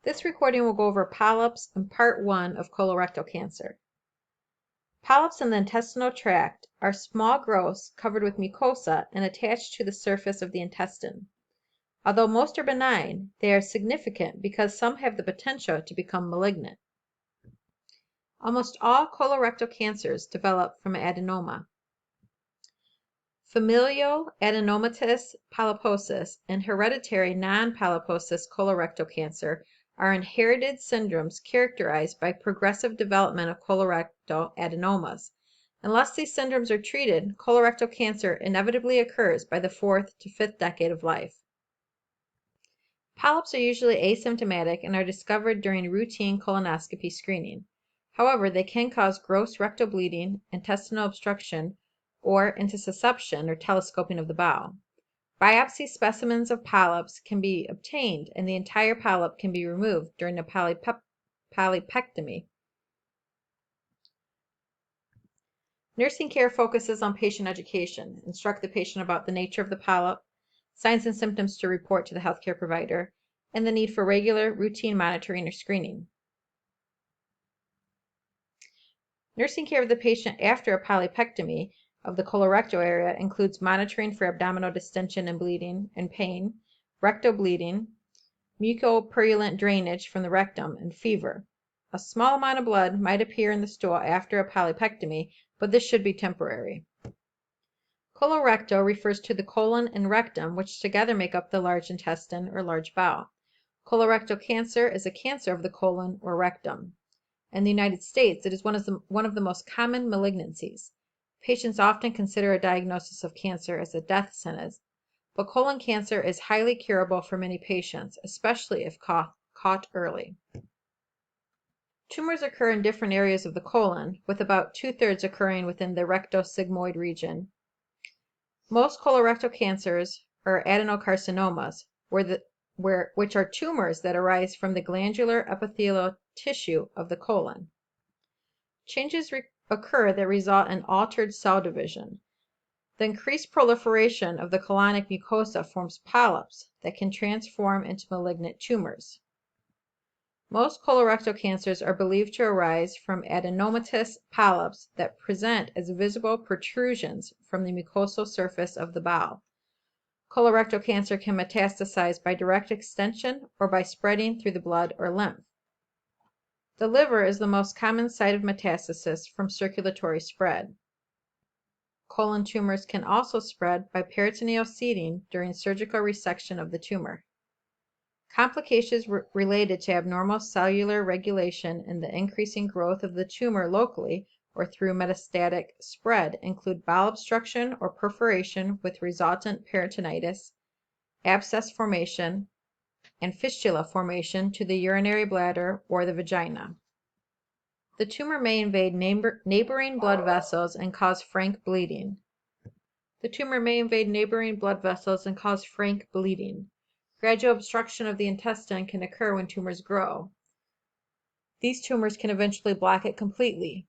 This recording will go over polyps in part 1 of colorectal cancer. Polyps in the intestinal tract are small growths covered with mucosa and attached to the surface of the intestine. Although most are benign, they are significant because some have the potential to become malignant. Almost all colorectal cancers develop from adenoma. Familial adenomatous polyposis and hereditary non-polyposis colorectal cancer are inherited syndromes characterized by progressive development of colorectal adenomas. Unless these syndromes are treated, colorectal cancer inevitably occurs by the 4th to 5th decade of life. Polyps are usually asymptomatic and are discovered during routine colonoscopy screening. However, they can cause gross rectal bleeding, intestinal obstruction, or intussusception or telescoping of the bowel. Biopsy specimens of polyps can be obtained and the entire polyp can be removed during a polypectomy. Nursing care focuses on patient education. Instruct the patient about the nature of the polyp, signs and symptoms to report to the healthcare provider, and the need for regular routine monitoring or screening. Nursing care of the patient after a polypectomy of the colorectal area includes monitoring for abdominal distension and bleeding and pain, rectal bleeding, mucopurulent drainage from the rectum, and fever. A small amount of blood might appear in the stool after a polypectomy, but this should be temporary. Colorectal refers to the colon and rectum, which together make up the large intestine or large bowel. Colorectal cancer is a cancer of the colon or rectum. In the United States, it is one of the most common malignancies. Patients often consider a diagnosis of cancer as a death sentence, but colon cancer is highly curable for many patients, especially if caught early. Tumors occur in different areas of the colon, with about 2/3 occurring within the rectosigmoid region. Most colorectal cancers are adenocarcinomas, which are tumors that arise from the glandular epithelial tissue of the colon. Changes occur that result in altered cell division. The increased proliferation of the colonic mucosa forms polyps that can transform into malignant tumors. Most colorectal cancers are believed to arise from adenomatous polyps that present as visible protrusions from the mucosal surface of the bowel. Colorectal cancer can metastasize by direct extension or by spreading through the blood or lymph. The liver is the most common site of metastasis from circulatory spread. Colon tumors can also spread by peritoneal seeding during surgical resection of the tumor. Complications related to abnormal cellular regulation and the increasing growth of the tumor locally or through metastatic spread include bowel obstruction or perforation with resultant peritonitis, abscess formation, and fistula formation to the urinary bladder or the vagina. The tumor may invade neighboring blood vessels and cause frank bleeding. Gradual obstruction of the intestine can occur when tumors grow. These tumors can eventually block it completely.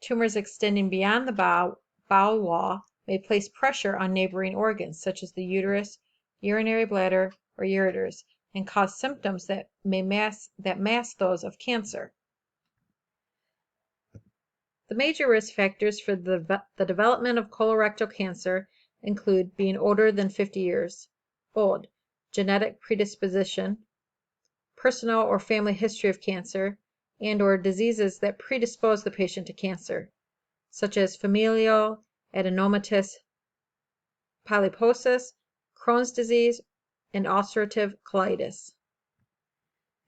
Tumors extending beyond the bowel wall may place pressure on neighboring organs, such as the uterus, urinary bladder, or ureters, and cause symptoms that mask those of cancer. The major risk factors for the development of colorectal cancer include being older than 50 years old, genetic predisposition, personal or family history of cancer, and/or diseases that predispose the patient to cancer, such as familial adenomatous polyposis, Crohn's disease, and ulcerative colitis.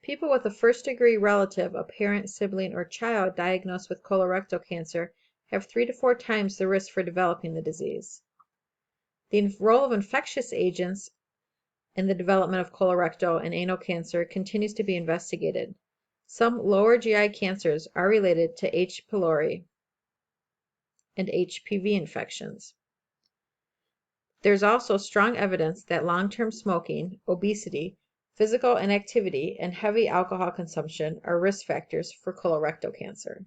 People with a first-degree relative, a parent, sibling, or child diagnosed with colorectal cancer have 3 to 4 times the risk for developing the disease. The role of infectious agents in the development of colorectal and anal cancer continues to be investigated. Some lower GI cancers are related to H. pylori and HPV infections. There's also strong evidence that long-term smoking, obesity, physical inactivity, and heavy alcohol consumption are risk factors for colorectal cancer.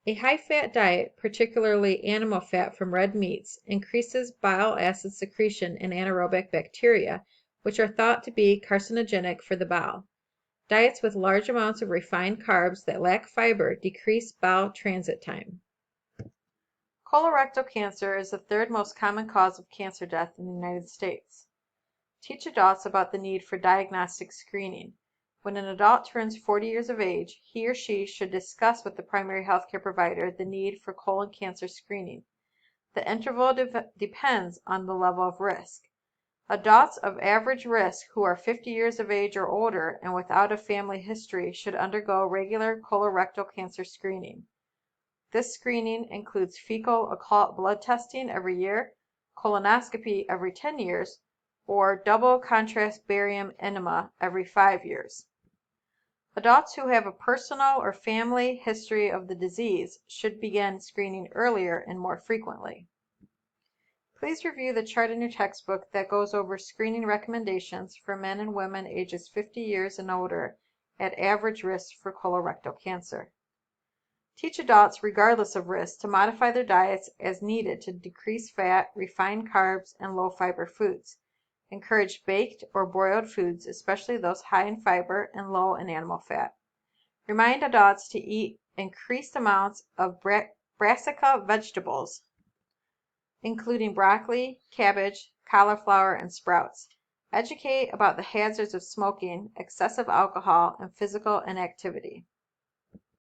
A high-fat diet, particularly animal fat from red meats, increases bile acid secretion in anaerobic bacteria, which are thought to be carcinogenic for the bowel. Diets with large amounts of refined carbs that lack fiber decrease bowel transit time. Colorectal cancer is the third most common cause of cancer death in the United States. Teach adults about the need for diagnostic screening. When an adult turns 40 years of age, he or she should discuss with the primary healthcare provider the need for colon cancer screening. The interval depends on the level of risk. Adults of average risk who are 50 years of age or older and without a family history should undergo regular colorectal cancer screening. This screening includes fecal occult blood testing every year, colonoscopy every 10 years, or double contrast barium enema every 5 years. Adults who have a personal or family history of the disease should begin screening earlier and more frequently. Please review the chart in your textbook that goes over screening recommendations for men and women ages 50 years and older at average risk for colorectal cancer. Teach adults, regardless of risk, to modify their diets as needed to decrease fat, refined carbs, and low-fiber foods. Encourage baked or broiled foods, especially those high in fiber and low in animal fat. Remind adults to eat increased amounts of brassica vegetables, including broccoli, cabbage, cauliflower, and sprouts. Educate about the hazards of smoking, excessive alcohol, and physical inactivity.